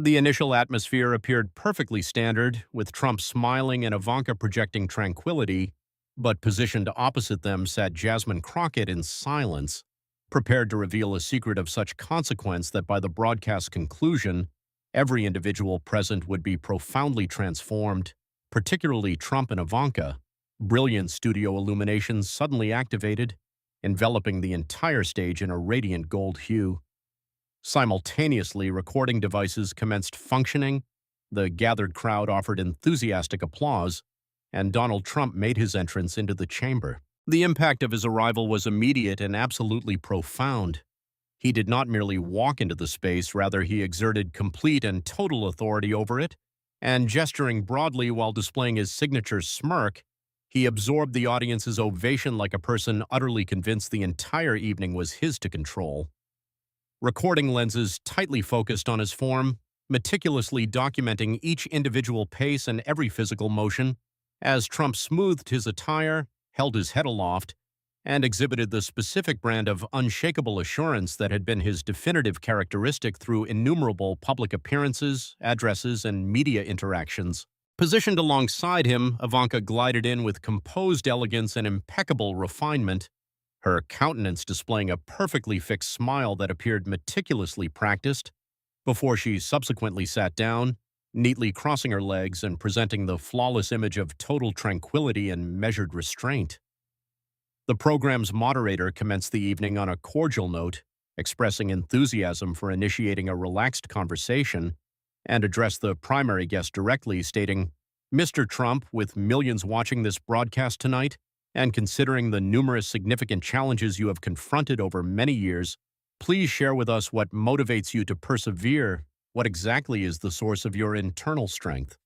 The initial atmosphere appeared perfectly standard, with Trump smiling and Ivanka projecting tranquility, but positioned opposite them sat Jasmine Crockett in silence, prepared to reveal a secret of such consequence that by the broadcast conclusion, every individual present would be profoundly transformed, particularly Trump and Ivanka. Brilliant studio illumination suddenly activated, enveloping the entire stage in a radiant gold hue. Simultaneously, recording devices commenced functioning, the gathered crowd offered enthusiastic applause, and Donald Trump made his entrance into the chamber. The impact of his arrival was immediate and absolutely profound. He did not merely walk into the space, rather he exerted complete and total authority over it, and gesturing broadly while displaying his signature smirk, he absorbed the audience's ovation like a person utterly convinced the entire evening was his to control. Recording lenses tightly focused on his form, meticulously documenting each individual pace and every physical motion, as Trump smoothed his attire, held his head aloft, and exhibited the specific brand of unshakable assurance that had been his definitive characteristic through innumerable public appearances, addresses, and media interactions. Positioned alongside him, Ivanka glided in with composed elegance and impeccable refinement, her countenance displaying a perfectly fixed smile that appeared meticulously practiced, before she subsequently sat down, neatly crossing her legs and presenting the flawless image of total tranquility and measured restraint. The program's moderator commenced the evening on a cordial note, expressing enthusiasm for initiating a relaxed conversation, and addressed the primary guest directly, stating, "Mr. Trump, with millions watching this broadcast tonight, and considering the numerous significant challenges you have confronted over many years, please share with us what motivates you to persevere. What exactly is the source of your internal strength?"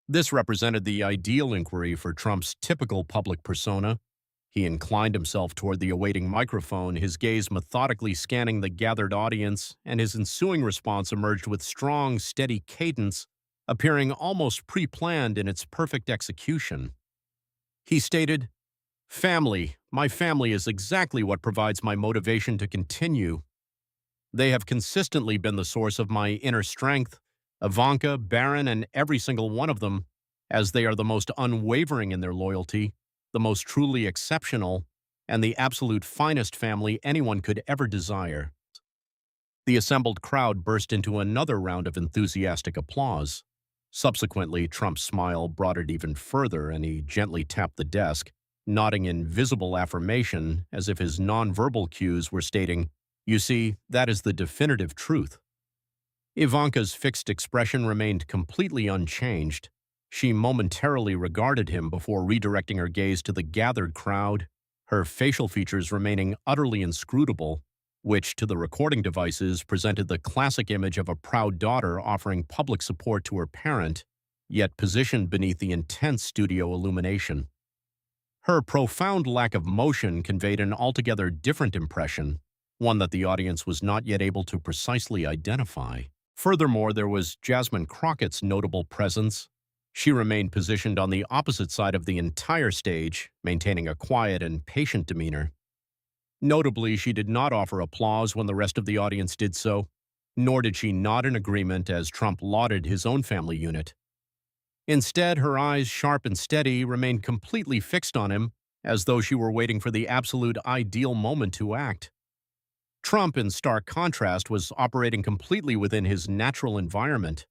This represented the ideal inquiry for Trump's typical public persona. He inclined himself toward the awaiting microphone, his gaze methodically scanning the gathered audience, and his ensuing response emerged with strong, steady cadence, appearing almost pre-planned in its perfect execution. He stated, "Family, my family is exactly what provides my motivation to continue. They have consistently been the source of my inner strength, Ivanka, Barron, and every single one of them, as they are the most unwavering in their loyalty, the most truly exceptional, and the absolute finest family anyone could ever desire." The assembled crowd burst into another round of enthusiastic applause. Subsequently, Trump's smile brought it even further, and he gently tapped the desk, nodding in visible affirmation as if his nonverbal cues were stating, "You see, that is the definitive truth." Ivanka's fixed expression remained completely unchanged. She momentarily regarded him before redirecting her gaze to the gathered crowd, her facial features remaining utterly inscrutable, which, to the recording devices, presented the classic image of a proud daughter offering public support to her parent, yet positioned beneath the intense studio illumination. Her profound lack of motion conveyed an altogether different impression, one that the audience was not yet able to precisely identify. Furthermore, there was Jasmine Crockett's notable presence. She remained positioned on the opposite side of the entire stage, maintaining a quiet and patient demeanor. Notably, she did not offer applause when the rest of the audience did so, nor did she nod in agreement as Trump lauded his own family unit. Instead, her eyes, sharp and steady, remained completely fixed on him, as though she were waiting for the absolute ideal moment to act. Trump, in stark contrast, was operating completely within his natural environment.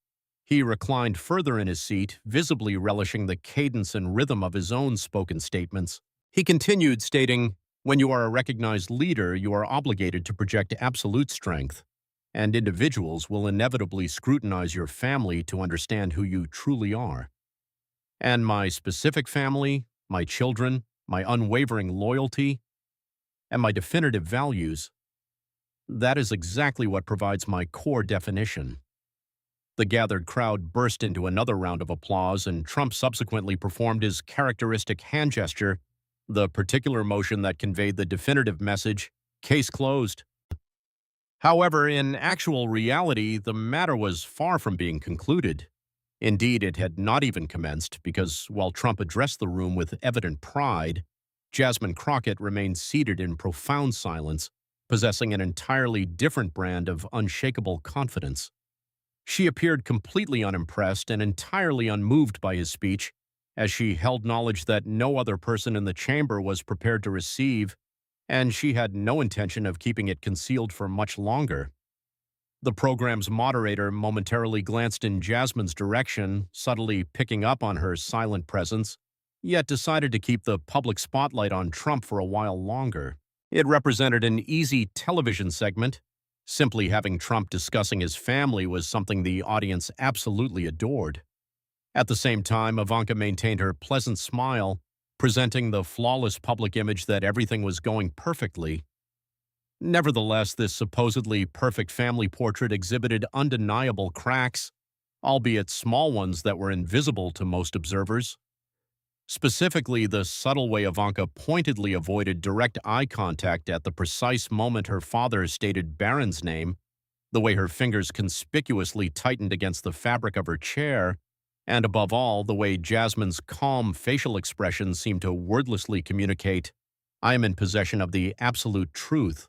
He reclined further in his seat, visibly relishing the cadence and rhythm of his own spoken statements. He continued, stating, "When you are a recognized leader, you are obligated to project absolute strength, and individuals will inevitably scrutinize your family to understand who you truly are. And my specific family, my children, my unwavering loyalty, and my definitive values, that is exactly what provides my core definition." The gathered crowd burst into another round of applause, and Trump subsequently performed his characteristic hand gesture, the particular motion that conveyed the definitive message, "Case closed." However, in actual reality, the matter was far from being concluded. Indeed, it had not even commenced, because while Trump addressed the room with evident pride, Jasmine Crockett remained seated in profound silence, possessing an entirely different brand of unshakable confidence. She appeared completely unimpressed and entirely unmoved by his speech, as she held knowledge that no other person in the chamber was prepared to receive, and she had no intention of keeping it concealed for much longer. The program's moderator momentarily glanced in Jasmine's direction, subtly picking up on her silent presence, yet decided to keep the public spotlight on Trump for a while longer. It represented an easy television segment. Simply having Trump discussing his family was something the audience absolutely adored. At the same time, Ivanka maintained her pleasant smile, presenting the flawless public image that everything was going perfectly. Nevertheless, this supposedly perfect family portrait exhibited undeniable cracks, albeit small ones that were invisible to most observers. Specifically, the subtle way Ivanka pointedly avoided direct eye contact at the precise moment her father stated Barron's name, the way her fingers conspicuously tightened against the fabric of her chair, and above all, the way Jasmine's calm facial expression seemed to wordlessly communicate, "I am in possession of the absolute truth."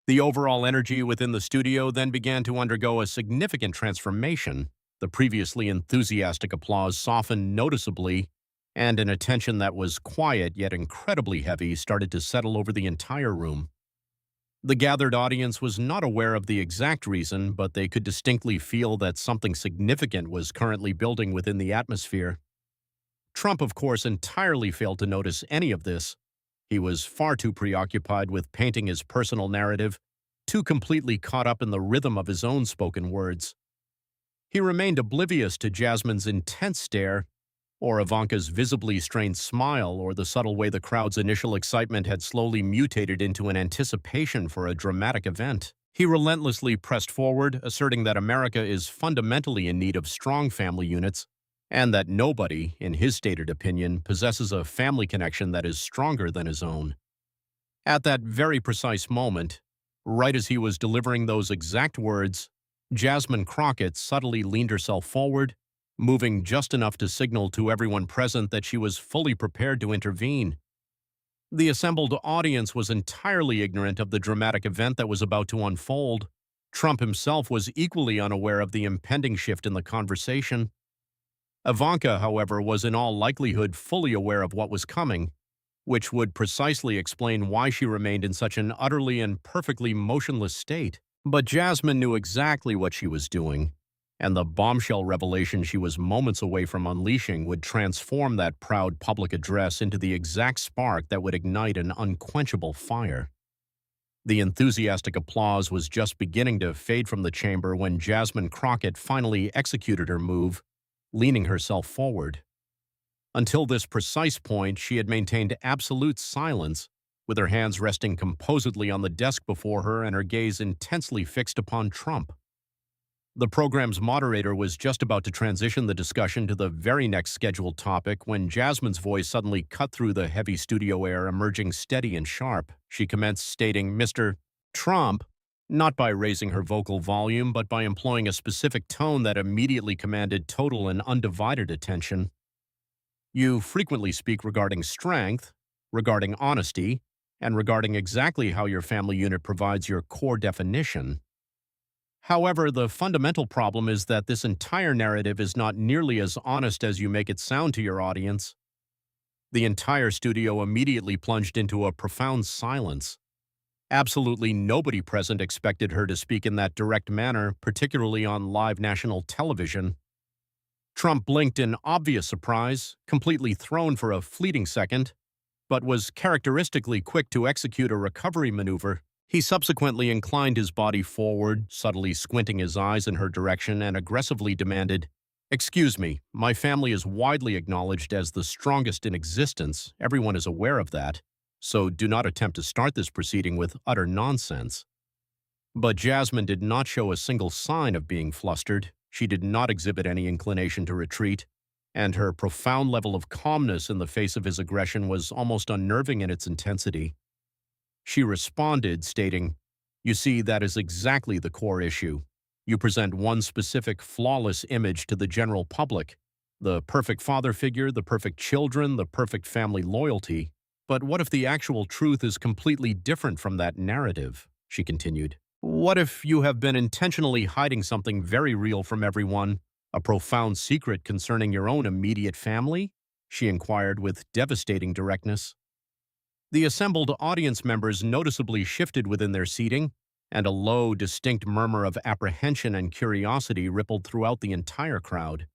The overall energy within the studio then began to undergo a significant transformation. The previously enthusiastic applause softened noticeably, and an attention that was quiet yet incredibly heavy started to settle over the entire room. The gathered audience was not aware of the exact reason, but they could distinctly feel that something significant was currently building within the atmosphere. Trump, of course, entirely failed to notice any of this. He was far too preoccupied with painting his personal narrative, too completely caught up in the rhythm of his own spoken words. He remained oblivious to Jasmine's intense stare, or Ivanka's visibly strained smile, or the subtle way the crowd's initial excitement had slowly mutated into an anticipation for a dramatic event. He relentlessly pressed forward, asserting that America is fundamentally in need of strong family units, and that nobody, in his stated opinion, possesses a family connection that is stronger than his own. At that very precise moment, right as he was delivering those exact words, Jasmine Crockett subtly leaned herself forward, moving just enough to signal to everyone present that she was fully prepared to intervene. The assembled audience was entirely ignorant of the dramatic event that was about to unfold. Trump himself was equally unaware of the impending shift in the conversation. Ivanka, however, was in all likelihood fully aware of what was coming, which would precisely explain why she remained in such an utterly and perfectly motionless state. But Jasmine knew exactly what she was doing, and the bombshell revelation she was moments away from unleashing would transform that proud public address into the exact spark that would ignite an unquenchable fire. The enthusiastic applause was just beginning to fade from the chamber when Jasmine Crockett finally executed her move, leaning herself forward. Until this precise point, she had maintained absolute silence, with her hands resting composedly on the desk before her and her gaze intensely fixed upon Trump. The program's moderator was just about to transition the discussion to the very next scheduled topic when Jasmine's voice suddenly cut through the heavy studio air, emerging steady and sharp. She commenced stating, "Mr. Trump," not by raising her vocal volume, but by employing a specific tone that immediately commanded total and undivided attention. "You frequently speak regarding strength, regarding honesty, and regarding exactly how your family unit provides your core definition. However, the fundamental problem is that this entire narrative is not nearly as honest as you make it sound to your audience." The entire studio immediately plunged into a profound silence. Absolutely nobody present expected her to speak in that direct manner, particularly on live national television. Trump blinked in obvious surprise, completely thrown for a fleeting second, but was characteristically quick to execute a recovery maneuver. He subsequently inclined his body forward, subtly squinting his eyes in her direction, and aggressively demanded, "Excuse me, my family is widely acknowledged as the strongest in existence. Everyone is aware of that. So do not attempt to start this proceeding with utter nonsense." But Jasmine did not show a single sign of being flustered. She did not exhibit any inclination to retreat, and her profound level of calmness in the face of his aggression was almost unnerving in its intensity. She responded, stating, "You see, that is exactly the core issue. You present one specific flawless image to the general public, the perfect father figure, the perfect children, the perfect family loyalty. But what if the actual truth is completely different from that narrative?" she continued. What if you have been intentionally hiding something very real from everyone, a profound secret concerning your own immediate family? She inquired with devastating directness. The assembled audience members noticeably shifted within their seating, and a low, distinct murmur of apprehension and curiosity rippled throughout the entire crowd.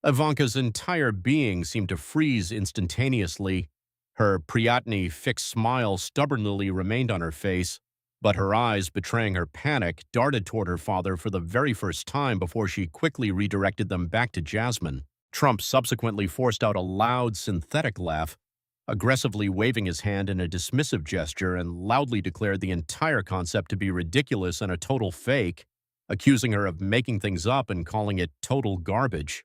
Ivanka's entire being seemed to freeze instantaneously. Her Priyatny fixed smile stubbornly remained on her face, but her eyes, betraying her panic, darted toward her father for the very first time before she quickly redirected them back to Jasmine. Trump subsequently forced out a loud, synthetic laugh, aggressively waving his hand in a dismissive gesture, and loudly declared the entire concept to be ridiculous and a total fake, accusing her of making things up and calling it total garbage.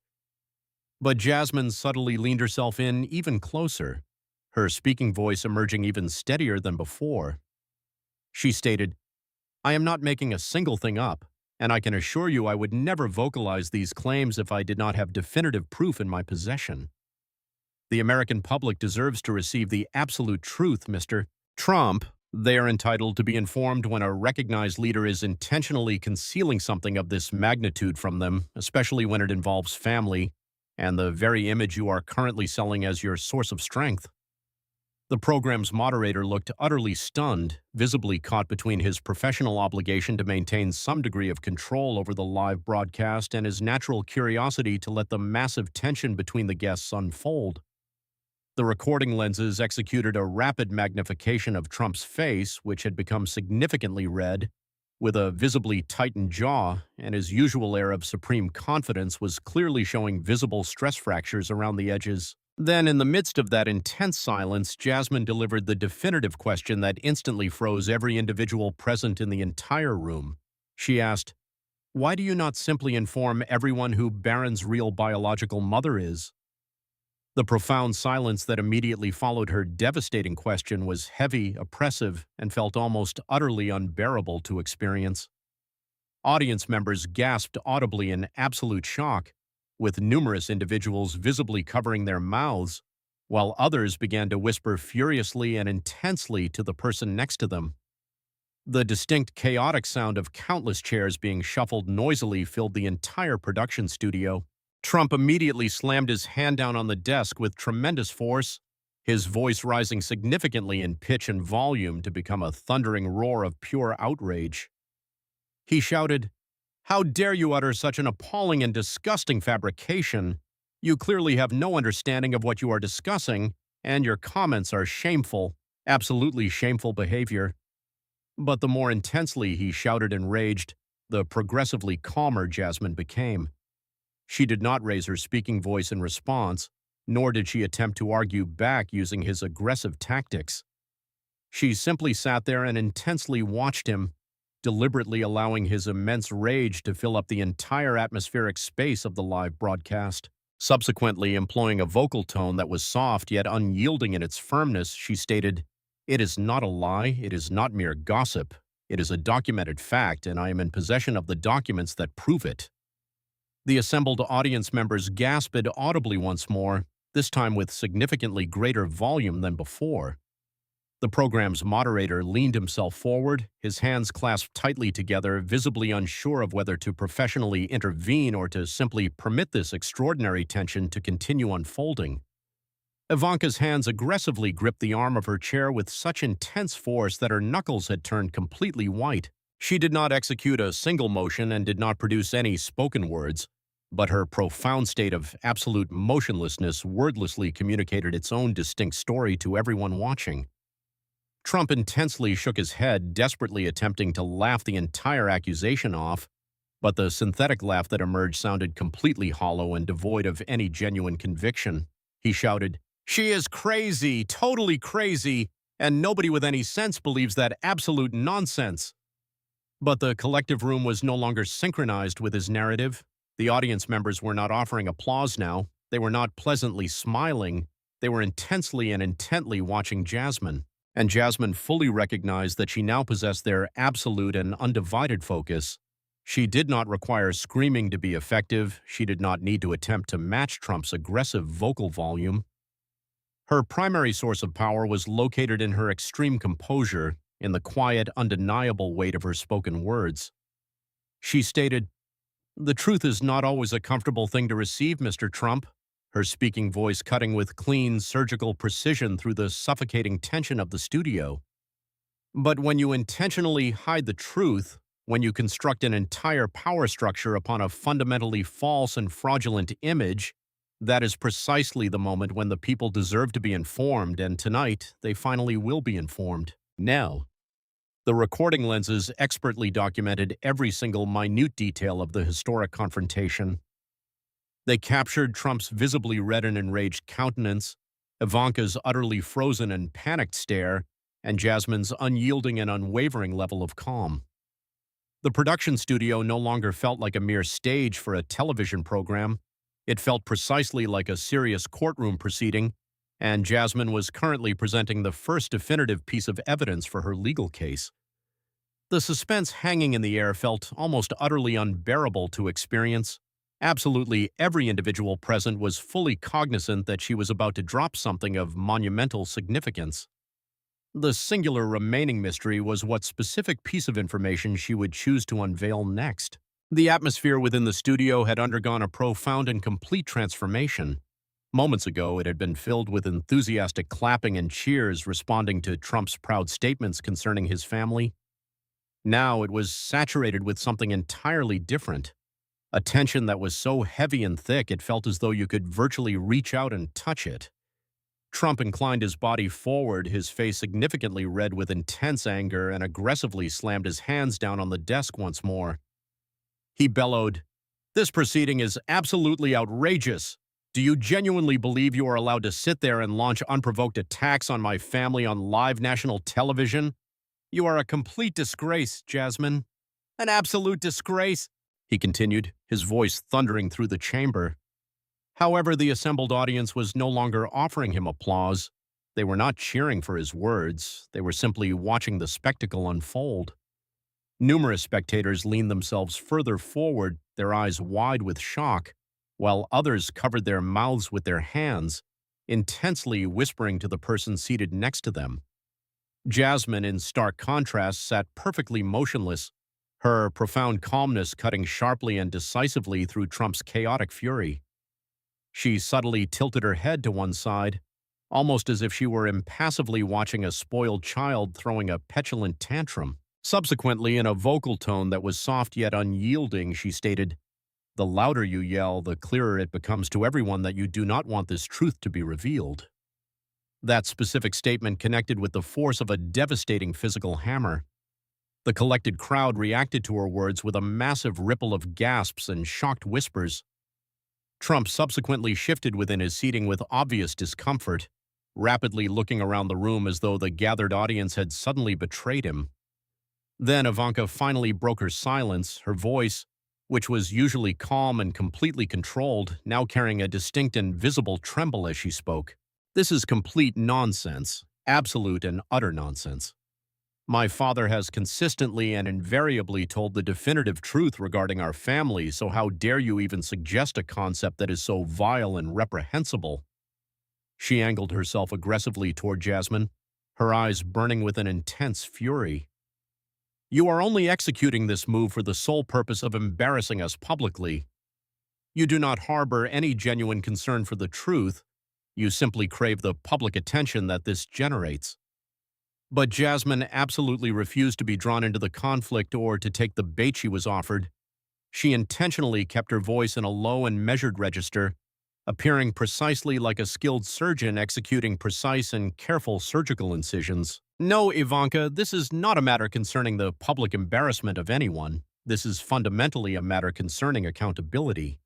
But Jasmine subtly leaned herself in even closer, her speaking voice emerging even steadier than before. She stated, "I am not making a single thing up, and I can assure you I would never vocalize these claims if I did not have definitive proof in my possession. The American public deserves to receive the absolute truth, Mr. Trump. They are entitled to be informed when a recognized leader is intentionally concealing something of this magnitude from them, especially when it involves family and the very image you are currently selling as your source of strength." The program's moderator looked utterly stunned, visibly caught between his professional obligation to maintain some degree of control over the live broadcast and his natural curiosity to let the massive tension between the guests unfold. The recording lenses executed a rapid magnification of Trump's face, which had become significantly red, with a visibly tightened jaw, and his usual air of supreme confidence was clearly showing visible stress fractures around the edges. Then, in the midst of that intense silence, Jasmine delivered the definitive question that instantly froze every individual present in the entire room. She asked, "Why do you not simply inform everyone who Barron's real biological mother is?" The profound silence that immediately followed her devastating question was heavy, oppressive, and felt almost utterly unbearable to experience. Audience members gasped audibly in absolute shock, with numerous individuals visibly covering their mouths, while others began to whisper furiously and intensely to the person next to them. The distinct chaotic sound of countless chairs being shuffled noisily filled the entire production studio. Trump immediately slammed his hand down on the desk with tremendous force, his voice rising significantly in pitch and volume to become a thundering roar of pure outrage. He shouted, "How dare you utter such an appalling and disgusting fabrication? You clearly have no understanding of what you are discussing, and your comments are shameful, absolutely shameful behavior." But the more intensely he shouted and raged, the progressively calmer Jasmine became. She did not raise her speaking voice in response, nor did she attempt to argue back using his aggressive tactics. She simply sat there and intensely watched him, deliberately allowing his immense rage to fill up the entire atmospheric space of the live broadcast. Subsequently, employing a vocal tone that was soft yet unyielding in its firmness, she stated, "It is not a lie, it is not mere gossip. It is a documented fact, and I am in possession of the documents that prove it." The assembled audience members gasped audibly once more, this time with significantly greater volume than before. The program's moderator leaned himself forward, his hands clasped tightly together, visibly unsure of whether to professionally intervene or to simply permit this extraordinary tension to continue unfolding. Ivanka's hands aggressively gripped the arm of her chair with such intense force that her knuckles had turned completely white. She did not execute a single motion and did not produce any spoken words, but her profound state of absolute motionlessness wordlessly communicated its own distinct story to everyone watching. Trump intensely shook his head, desperately attempting to laugh the entire accusation off, but the synthetic laugh that emerged sounded completely hollow and devoid of any genuine conviction. He shouted, "She is crazy, totally crazy, and nobody with any sense believes that absolute nonsense." But the collective room was no longer synchronized with his narrative. The audience members were not offering applause now. They were not pleasantly smiling. They were intensely and intently watching Jasmine. And Jasmine fully recognized that she now possessed their absolute and undivided focus. She did not require screaming to be effective. She did not need to attempt to match Trump's aggressive vocal volume. Her primary source of power was located in her extreme composure, in the quiet, undeniable weight of her spoken words. She stated, "The truth is not always a comfortable thing to receive, Mr. Trump," her speaking voice cutting with clean, surgical precision through the suffocating tension of the studio. "But when you intentionally hide the truth, when you construct an entire power structure upon a fundamentally false and fraudulent image, that is precisely the moment when the people deserve to be informed, and tonight they finally will be informed. Now." The recording lenses expertly documented every single minute detail of the historic confrontation. They captured Trump's visibly red and enraged countenance, Ivanka's utterly frozen and panicked stare, and Jasmine's unyielding and unwavering level of calm. The production studio no longer felt like a mere stage for a television program. It felt precisely like a serious courtroom proceeding, and Jasmine was currently presenting the first definitive piece of evidence for her legal case. The suspense hanging in the air felt almost utterly unbearable to experience. Absolutely every individual present was fully cognizant that she was about to drop something of monumental significance. The singular remaining mystery was what specific piece of information she would choose to unveil next. The atmosphere within the studio had undergone a profound and complete transformation. Moments ago, it had been filled with enthusiastic clapping and cheers responding to Trump's proud statements concerning his family. Now it was saturated with something entirely different. A tension that was so heavy and thick it felt as though you could virtually reach out and touch it. Trump inclined his body forward, his face significantly red with intense anger, and aggressively slammed his hands down on the desk once more. He bellowed, "This proceeding is absolutely outrageous. Do you genuinely believe you are allowed to sit there and launch unprovoked attacks on my family on live national television? You are a complete disgrace, Jasmine. An absolute disgrace," he continued, his voice thundering through the chamber. However, the assembled audience was no longer offering him applause. They were not cheering for his words. They were simply watching the spectacle unfold. Numerous spectators leaned themselves further forward, their eyes wide with shock, while others covered their mouths with their hands, intensely whispering to the person seated next to them. Jasmine, in stark contrast, sat perfectly motionless, her profound calmness cutting sharply and decisively through Trump's chaotic fury. She subtly tilted her head to one side, almost as if she were impassively watching a spoiled child throwing a petulant tantrum. Subsequently, in a vocal tone that was soft yet unyielding, she stated, "The louder you yell, the clearer it becomes to everyone that you do not want this truth to be revealed." That specific statement connected with the force of a devastating physical hammer. The collected crowd reacted to her words with a massive ripple of gasps and shocked whispers. Trump subsequently shifted within his seating with obvious discomfort, rapidly looking around the room as though the gathered audience had suddenly betrayed him. Then Ivanka finally broke her silence, her voice, which was usually calm and completely controlled, now carrying a distinct and visible tremble as she spoke. "This is complete nonsense, absolute and utter nonsense. My father has consistently and invariably told the definitive truth regarding our family, so how dare you even suggest a concept that is so vile and reprehensible?" She angled herself aggressively toward Jasmine, her eyes burning with an intense fury. "You are only executing this move for the sole purpose of embarrassing us publicly. You do not harbor any genuine concern for the truth. You simply crave the public attention that this generates." But Jasmine absolutely refused to be drawn into the conflict or to take the bait she was offered. She intentionally kept her voice in a low and measured register, appearing precisely like a skilled surgeon executing precise and careful surgical incisions. "No, Ivanka, this is not a matter concerning the public embarrassment of anyone. This is fundamentally a matter concerning accountability.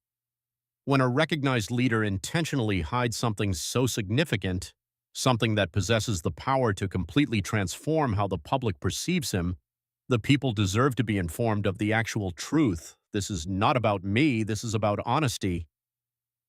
When a recognized leader intentionally hides something so significant, something that possesses the power to completely transform how the public perceives him, the people deserve to be informed of the actual truth. This is not about me, this is about honesty."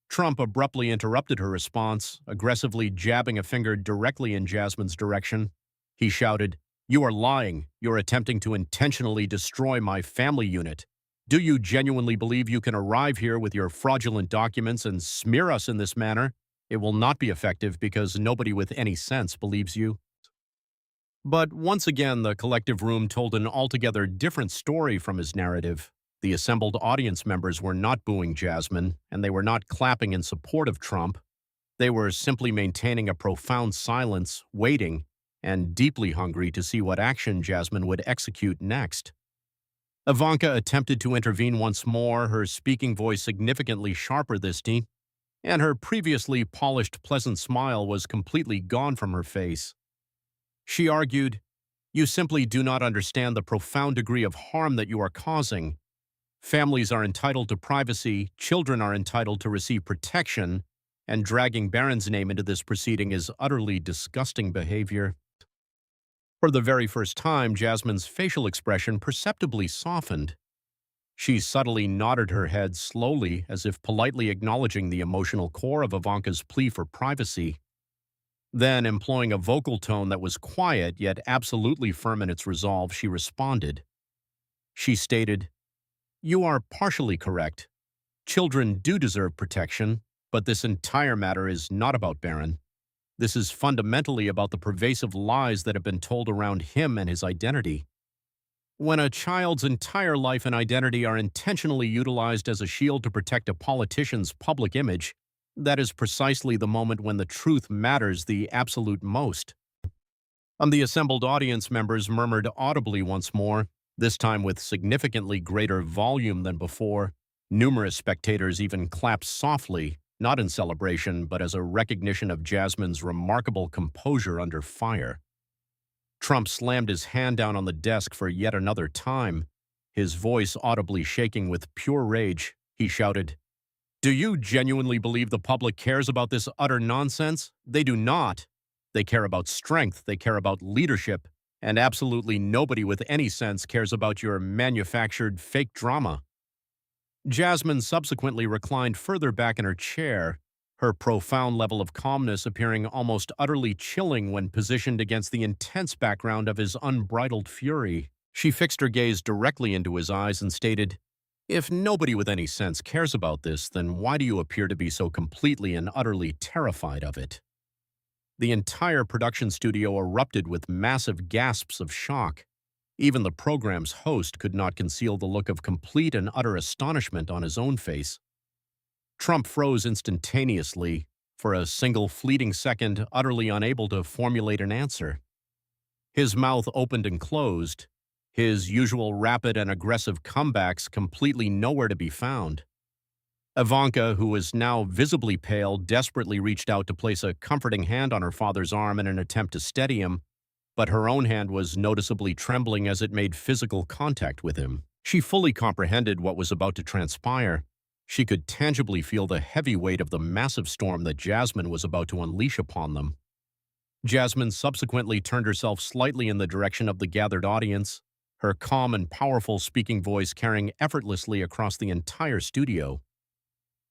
Trump abruptly interrupted her response, aggressively jabbing a finger directly in Jasmine's direction. He shouted, "You are lying. You're attempting to intentionally destroy my family unit. Do you genuinely believe you can arrive here with your fraudulent documents and smear us in this manner? It will not be effective because nobody with any sense believes you." But once again, the collective room told an altogether different story from his narrative. The assembled audience members were not booing Jasmine, and they were not clapping in support of Trump. They were simply maintaining a profound silence, waiting, and deeply hungry to see what action Jasmine would execute next. Ivanka attempted to intervene once more, her speaking voice significantly sharper this time, and her previously polished, pleasant smile was completely gone from her face. She argued, "You simply do not understand the profound degree of harm that you are causing. Families are entitled to privacy, children are entitled to receive protection, and dragging Barron's name into this proceeding is utterly disgusting behavior." For the very first time, Jasmine's facial expression perceptibly softened. She subtly nodded her head slowly, as if politely acknowledging the emotional core of Ivanka's plea for privacy. Then, employing a vocal tone that was quiet yet absolutely firm in its resolve, she responded. She stated, "You are partially correct. Children do deserve protection, but this entire matter is not about Barron. This is fundamentally about the pervasive lies that have been told around him and his identity. When a child's entire life and identity are intentionally utilized as a shield to protect a politician's public image, that is precisely the moment when the truth matters the absolute most." The assembled audience members murmured audibly once more, this time with significantly greater volume than before. Numerous spectators even clapped softly, not in celebration, but as a recognition of Jasmine's remarkable composure under fire. Trump slammed his hand down on the desk for yet another time. His voice audibly shaking with pure rage, he shouted, "Do you genuinely believe the public cares about this utter nonsense? They do not. They care about strength, they care about leadership, and absolutely nobody with any sense cares about your manufactured fake drama." Jasmine subsequently reclined further back in her chair, her profound level of calmness appearing almost utterly chilling when positioned against the intense background of his unbridled fury. She fixed her gaze directly into his eyes and stated, "If nobody with any sense cares about this, then why do you appear to be so completely and utterly terrified of it?" The entire production studio erupted with massive gasps of shock. Even the program's host could not conceal the look of complete and utter astonishment on his own face. Trump froze instantaneously, for a single fleeting second, utterly unable to formulate an answer. His mouth opened and closed, his usual rapid and aggressive comebacks completely nowhere to be found. Ivanka, who was now visibly pale, desperately reached out to place a comforting hand on her father's arm in an attempt to steady him, but her own hand was noticeably trembling as it made physical contact with him. She fully comprehended what was about to transpire. She could tangibly feel the heavy weight of the massive storm that Jasmine was about to unleash upon them. Jasmine subsequently turned herself slightly in the direction of the gathered audience, her calm and powerful speaking voice carrying effortlessly across the entire studio.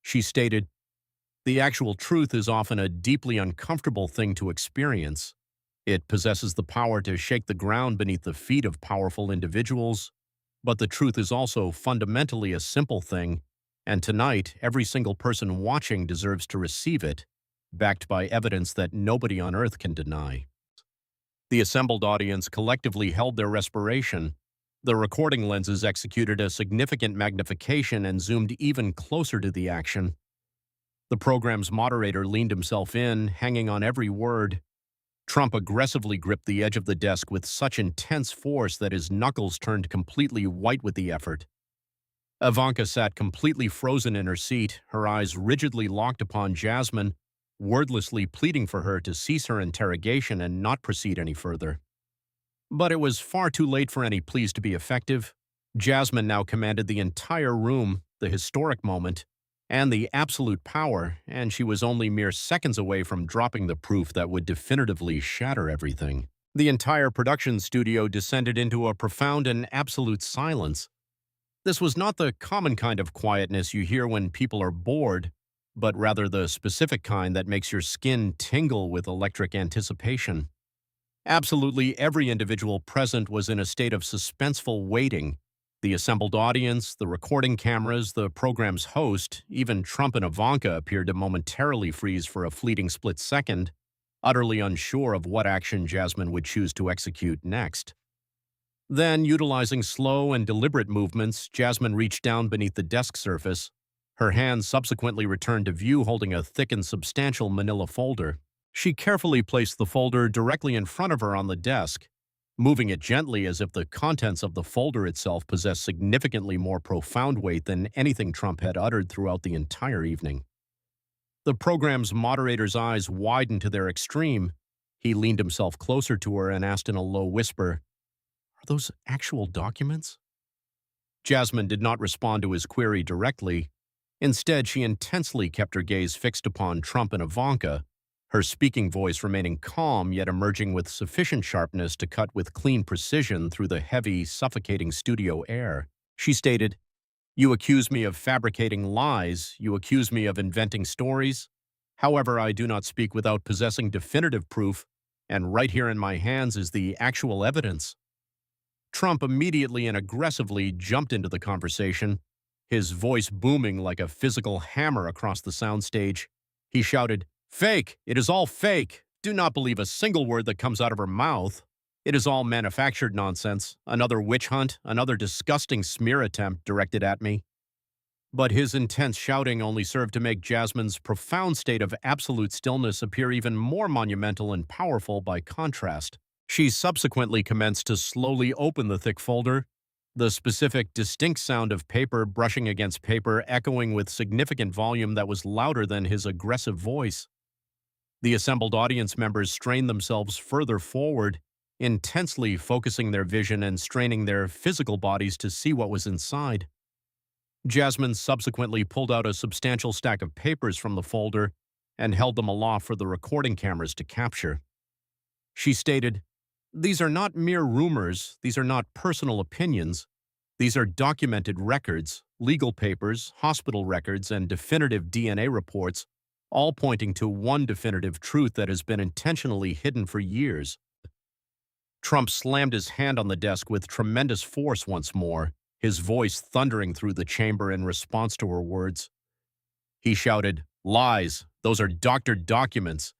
She stated, "The actual truth is often a deeply uncomfortable thing to experience. It possesses the power to shake the ground beneath the feet of powerful individuals, but the truth is also fundamentally a simple thing, and tonight every single person watching deserves to receive it, backed by evidence that nobody on earth can deny." The assembled audience collectively held their respiration. The recording lenses executed a significant magnification and zoomed even closer to the action. The program's moderator leaned himself in, hanging on every word. Trump aggressively gripped the edge of the desk with such intense force that his knuckles turned completely white with the effort. Ivanka sat completely frozen in her seat, her eyes rigidly locked upon Jasmine, wordlessly pleading for her to cease her interrogation and not proceed any further. But it was far too late for any pleas to be effective. Jasmine now commanded the entire room, the historic moment, and the absolute power, and she was only mere seconds away from dropping the proof that would definitively shatter everything. The entire production studio descended into a profound and absolute silence. This was not the common kind of quietness you hear when people are bored, but rather the specific kind that makes your skin tingle with electric anticipation. Absolutely every individual present was in a state of suspenseful waiting. The assembled audience, the recording cameras, the program's host, even Trump and Ivanka appeared to momentarily freeze for a fleeting split second. utterly unsure of what action Jasmine would choose to execute next. Then, utilizing slow and deliberate movements, Jasmine reached down beneath the desk surface. Her hand subsequently returned to view holding a thick and substantial manila folder. She carefully placed the folder directly in front of her on the desk, moving it gently as if the contents of the folder itself possessed significantly more profound weight than anything Trump had uttered throughout the entire evening. The program's moderator's eyes widened to their extreme. He leaned himself closer to her and asked in a low whisper, "Are those actual documents?" Jasmine did not respond to his query directly. Instead, she intensely kept her gaze fixed upon Trump and Ivanka, her speaking voice remaining calm yet emerging with sufficient sharpness to cut with clean precision through the heavy, suffocating studio air. She stated, "You accuse me of fabricating lies. You accuse me of inventing stories. However, I do not speak without possessing definitive proof, and right here in my hands is the actual evidence." Trump immediately and aggressively jumped into the conversation, his voice booming like a physical hammer across the soundstage. He shouted, "Fake! It is all fake! Do not believe a single word that comes out of her mouth. It is all manufactured nonsense, another witch hunt, another disgusting smear attempt directed at me." But his intense shouting only served to make Jasmine's profound state of absolute stillness appear even more monumental and powerful by contrast. She subsequently commenced to slowly open the thick folder, the specific, distinct sound of paper brushing against paper echoing with significant volume that was louder than his aggressive voice. The assembled audience members strained themselves further forward, intensely focusing their vision and straining their physical bodies to see what was inside. Jasmine subsequently pulled out a substantial stack of papers from the folder and held them aloft for the recording cameras to capture. She stated, "These are not mere rumors, these are not personal opinions. These are documented records, legal papers, hospital records, and definitive DNA reports, all pointing to one definitive truth that has been intentionally hidden for years." Trump slammed his hand on the desk with tremendous force once more, his voice thundering through the chamber in response to her words. He shouted, "Lies! Those are doctored documents.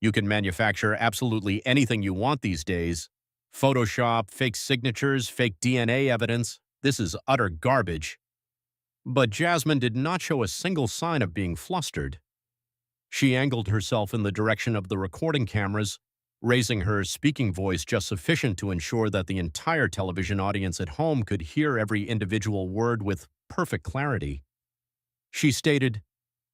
You can manufacture absolutely anything you want these days. Photoshop, fake signatures, fake DNA evidence. This is utter garbage." But Jasmine did not show a single sign of being flustered. She angled herself in the direction of the recording cameras, raising her speaking voice just sufficient to ensure that the entire television audience at home could hear every individual word with perfect clarity. She stated,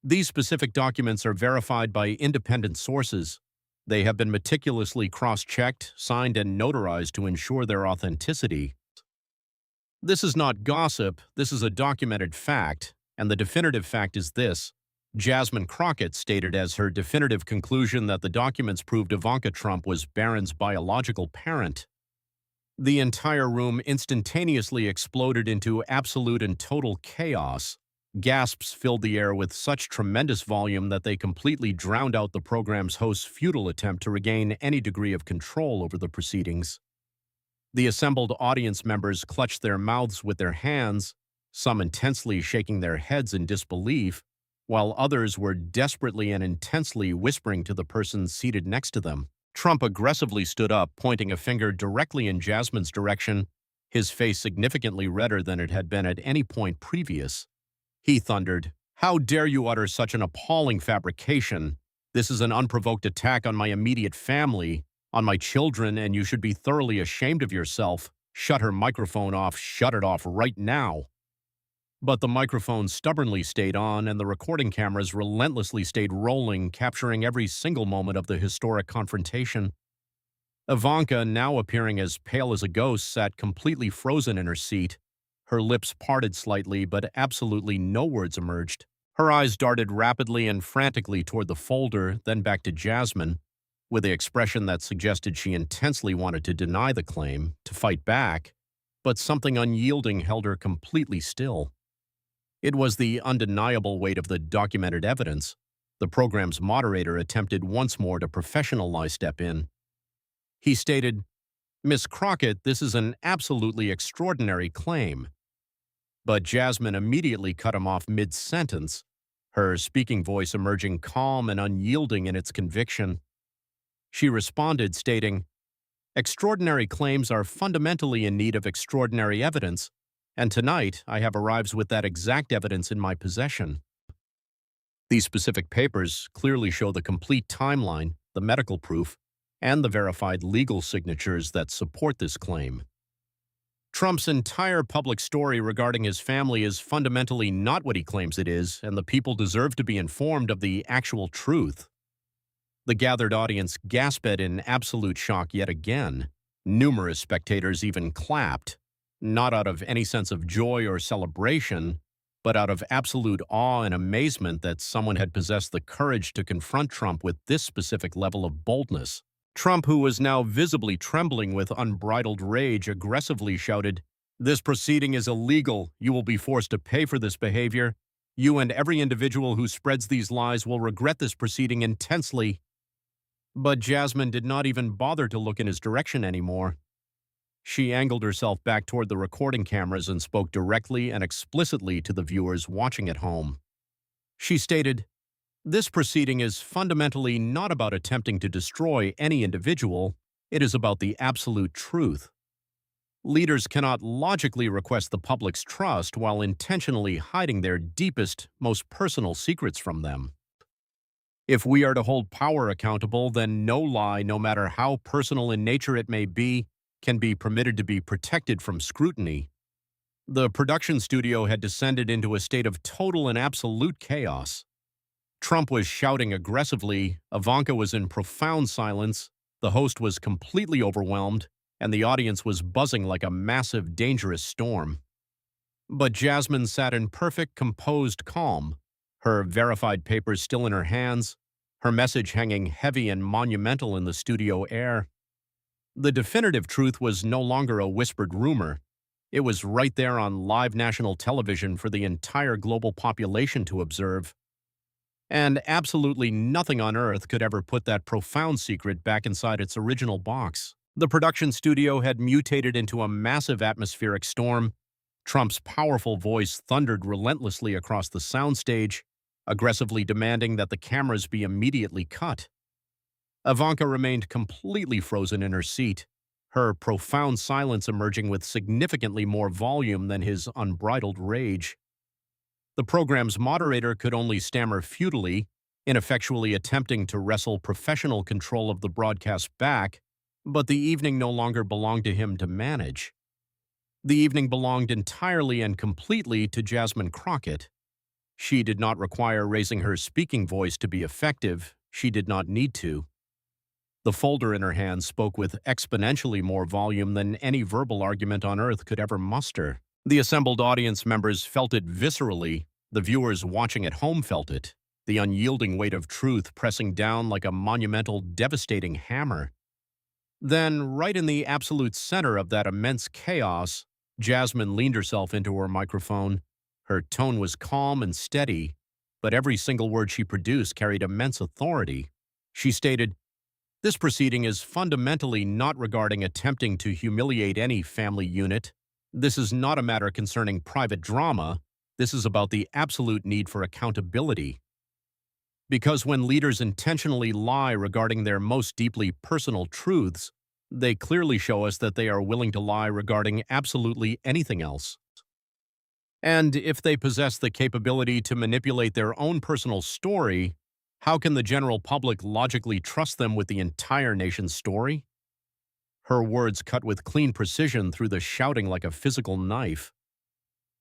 "These specific documents are verified by independent sources. They have been meticulously cross-checked, signed, and notarized to ensure their authenticity. This is not gossip, this is a documented fact, and the definitive fact is this." Jasmine Crockett stated as her definitive conclusion that the documents proved Ivanka Trump was Barron's biological parent. The entire room instantaneously exploded into absolute and total chaos. Gasps filled the air with such tremendous volume that they completely drowned out the program's host's futile attempt to regain any degree of control over the proceedings. The assembled audience members clutched their mouths with their hands, some intensely shaking their heads in disbelief, while others were desperately and intensely whispering to the person seated next to them. Trump aggressively stood up, pointing a finger directly in Jasmine's direction, his face significantly redder than it had been at any point previous. He thundered, "How dare you utter such an appalling fabrication? This is an unprovoked attack on my immediate family, on my children, and you should be thoroughly ashamed of yourself. Shut her microphone off. Shut it off right now." But the microphone stubbornly stayed on, and the recording cameras relentlessly stayed rolling, capturing every single moment of the historic confrontation. Ivanka, now appearing as pale as a ghost, sat completely frozen in her seat. Her lips parted slightly, but absolutely no words emerged. Her eyes darted rapidly and frantically toward the folder, then back to Jasmine, with the expression that suggested she intensely wanted to deny the claim, to fight back, but something unyielding held her completely still. It was the undeniable weight of the documented evidence. The program's moderator attempted once more to professionally step in. He stated, "Miss Crockett, this is an absolutely extraordinary claim." But Jasmine immediately cut him off mid-sentence, her speaking voice emerging calm and unyielding in its conviction. She responded, stating, "Extraordinary claims are fundamentally in need of extraordinary evidence, and tonight I have arrived with that exact evidence in my possession." These specific papers clearly show the complete timeline, the medical proof, and the verified legal signatures that support this claim. Trump's entire public story regarding his family is fundamentally not what he claims it is, and the people deserve to be informed of the actual truth. The gathered audience gasped in absolute shock yet again. Numerous spectators even clapped, not out of any sense of joy or celebration, but out of absolute awe and amazement that someone had possessed the courage to confront Trump with this specific level of boldness. Trump, who was now visibly trembling with unbridled rage, aggressively shouted, "This proceeding is illegal. You will be forced to pay for this behavior. You and every individual who spreads these lies will regret this proceeding intensely." But Jasmine did not even bother to look in his direction anymore. She angled herself back toward the recording cameras and spoke directly and explicitly to the viewers watching at home. She stated, "This proceeding is fundamentally not about attempting to destroy any individual. It is about the absolute truth. Leaders cannot logically request the public's trust while intentionally hiding their deepest, most personal secrets from them. If we are to hold power accountable, then no lie, no matter how personal in nature it may be, can be permitted to be protected from scrutiny." The production studio had descended into a state of total and absolute chaos. Trump was shouting aggressively, Ivanka was in profound silence, the host was completely overwhelmed, and the audience was buzzing like a massive, dangerous storm. But Jasmine sat in perfect, composed calm, her verified papers still in her hands, her message hanging heavy and monumental in the studio air. The definitive truth was no longer a whispered rumor. It was right there on live national television for the entire global population to observe. And absolutely nothing on earth could ever put that profound secret back inside its original box. The production studio had mutated into a massive atmospheric storm. Trump's powerful voice thundered relentlessly across the soundstage, aggressively demanding that the cameras be immediately cut. Ivanka remained completely frozen in her seat, her profound silence emerging with significantly more volume than his unbridled rage. The program's moderator could only stammer futilely, ineffectually attempting to wrestle professional control of the broadcast back, but the evening no longer belonged to him to manage. The evening belonged entirely and completely to Jasmine Crockett. She did not require raising her speaking voice to be effective. She did not need to. The folder in her hand spoke with exponentially more volume than any verbal argument on earth could ever muster. The assembled audience members felt it viscerally. The viewers watching at home felt it, the unyielding weight of truth pressing down like a monumental, devastating hammer. Then, right in the absolute center of that immense chaos, Jasmine leaned herself into her microphone. Her tone was calm and steady, but every single word she produced carried immense authority. She stated, "This proceeding is fundamentally not regarding attempting to humiliate any family unit. This is not a matter concerning private drama. This is about the absolute need for accountability. Because when leaders intentionally lie regarding their most deeply personal truths, they clearly show us that they are willing to lie regarding absolutely anything else. And if they possess the capability to manipulate their own personal story, how can the general public logically trust them with the entire nation's story?" Her words cut with clean precision through the shouting like a physical knife.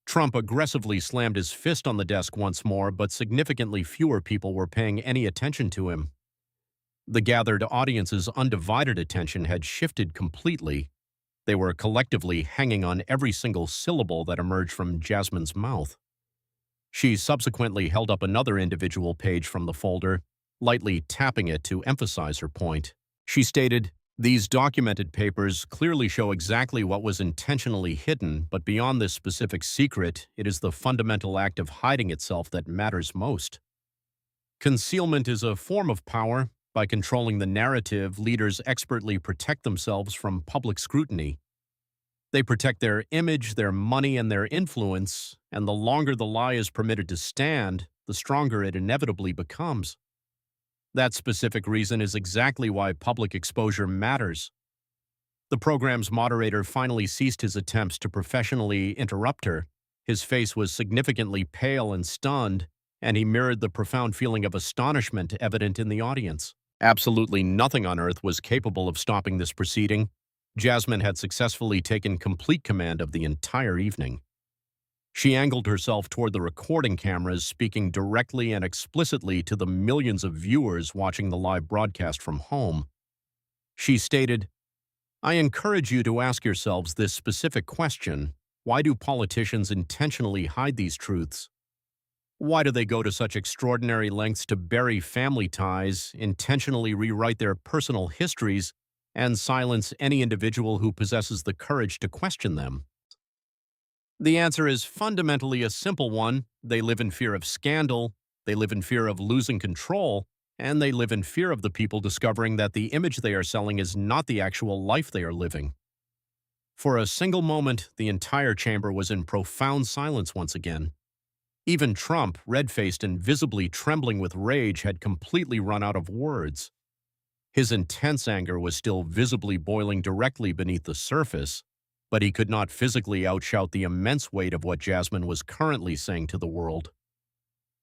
Trump aggressively slammed his fist on the desk once more, but significantly fewer people were paying any attention to him. The gathered audience's undivided attention had shifted completely. They were collectively hanging on every single syllable that emerged from Jasmine's mouth. She subsequently held up another individual page from the folder, lightly tapping it to emphasize her point. She stated, "These documented papers clearly show exactly what was intentionally hidden, but beyond this specific secret, it is the fundamental act of hiding itself that matters most. Concealment is a form of power. By controlling the narrative, leaders expertly protect themselves from public scrutiny. They protect their image, their money, and their influence, and the longer the lie is permitted to stand, the stronger it inevitably becomes. That specific reason is exactly why public exposure matters. The program's moderator finally ceased his attempts to professionally interrupt her. His face was significantly pale and stunned, and he mirrored the profound feeling of astonishment evident in the audience. Absolutely nothing on earth was capable of stopping this proceeding. Jasmine had successfully taken complete command of the entire evening. She angled herself toward the recording cameras, speaking directly and explicitly to the millions of viewers watching the live broadcast from home. She stated, "I encourage you to ask yourselves this specific question. Why do politicians intentionally hide these truths? Why do they go to such extraordinary lengths to bury family ties, intentionally rewrite their personal histories, and silence any individual who possesses the courage to question them?" The answer is fundamentally a simple one. They live in fear of scandal, they live in fear of losing control, and they live in fear of the people discovering that the image they are selling is not the actual life they are living. For a single moment, the entire chamber was in profound silence once again. Even Trump, red-faced and visibly trembling with rage, had completely run out of words. His intense anger was still visibly boiling directly beneath the surface, but he could not physically outshout the immense weight of what Jasmine was currently saying to the world.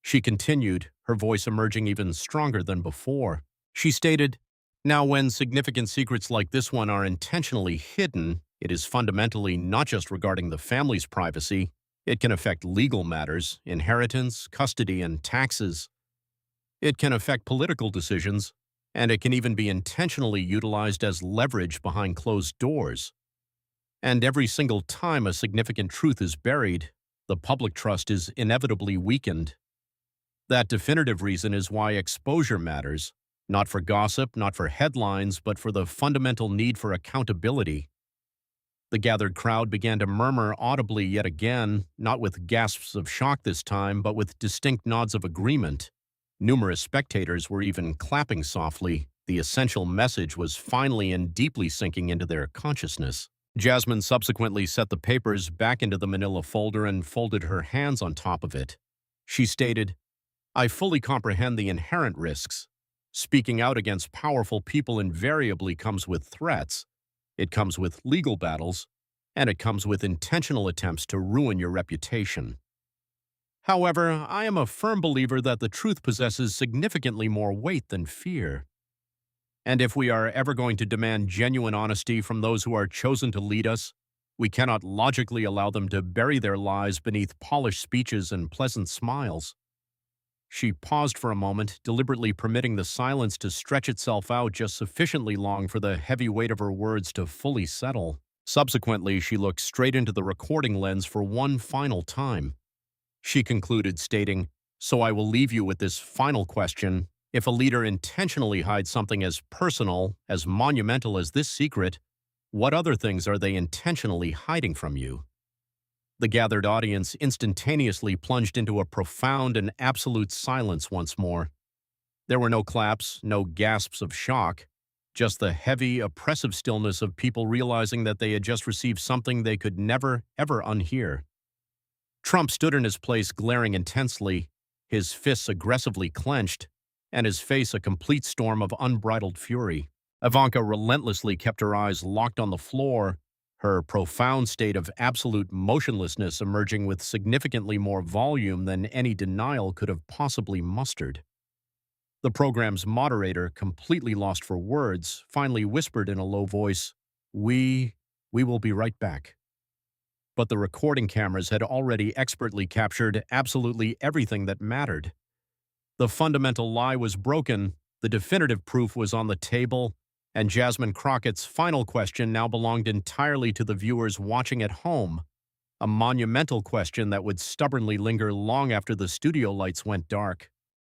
She continued, her voice emerging even stronger than before. She stated, "Now, when significant secrets like this one are intentionally hidden, it is fundamentally not just regarding the family's privacy. It can affect legal matters, inheritance, custody, and taxes. It can affect political decisions, and it can even be intentionally utilized as leverage behind closed doors. And every single time a significant truth is buried, the public trust is inevitably weakened. That definitive reason is why exposure matters, not for gossip, not for headlines, but for the fundamental need for accountability." The gathered crowd began to murmur audibly yet again, not with gasps of shock this time, but with distinct nods of agreement. Numerous spectators were even clapping softly. The essential message was finally and deeply sinking into their consciousness. Jasmine subsequently set the papers back into the manila folder and folded her hands on top of it. She stated, "I fully comprehend the inherent risks. Speaking out against powerful people invariably comes with threats. It comes with legal battles, and it comes with intentional attempts to ruin your reputation. However, I am a firm believer that the truth possesses significantly more weight than fear. And if we are ever going to demand genuine honesty from those who are chosen to lead us, we cannot logically allow them to bury their lies beneath polished speeches and pleasant smiles." She paused for a moment, deliberately permitting the silence to stretch itself out just sufficiently long for the heavy weight of her words to fully settle. Subsequently, she looked straight into the recording lens for one final time. She concluded, stating, "So I will leave you with this final question. If a leader intentionally hides something as personal, as monumental as this secret, what other things are they intentionally hiding from you?" The gathered audience instantaneously plunged into a profound and absolute silence once more. There were no claps, no gasps of shock, just the heavy, oppressive stillness of people realizing that they had just received something they could never, ever unhear. Trump stood in his place glaring intensely, his fists aggressively clenched, and his face a complete storm of unbridled fury. Ivanka relentlessly kept her eyes locked on the floor, her profound state of absolute motionlessness emerging with significantly more volume than any denial could have possibly mustered. The program's moderator, completely lost for words, finally whispered in a low voice, We will be right back." But the recording cameras had already expertly captured absolutely everything that mattered. The fundamental lie was broken, the definitive proof was on the table, and Jasmine Crockett's final question now belonged entirely to the viewers watching at home, a monumental question that would stubbornly linger long after the studio lights went dark.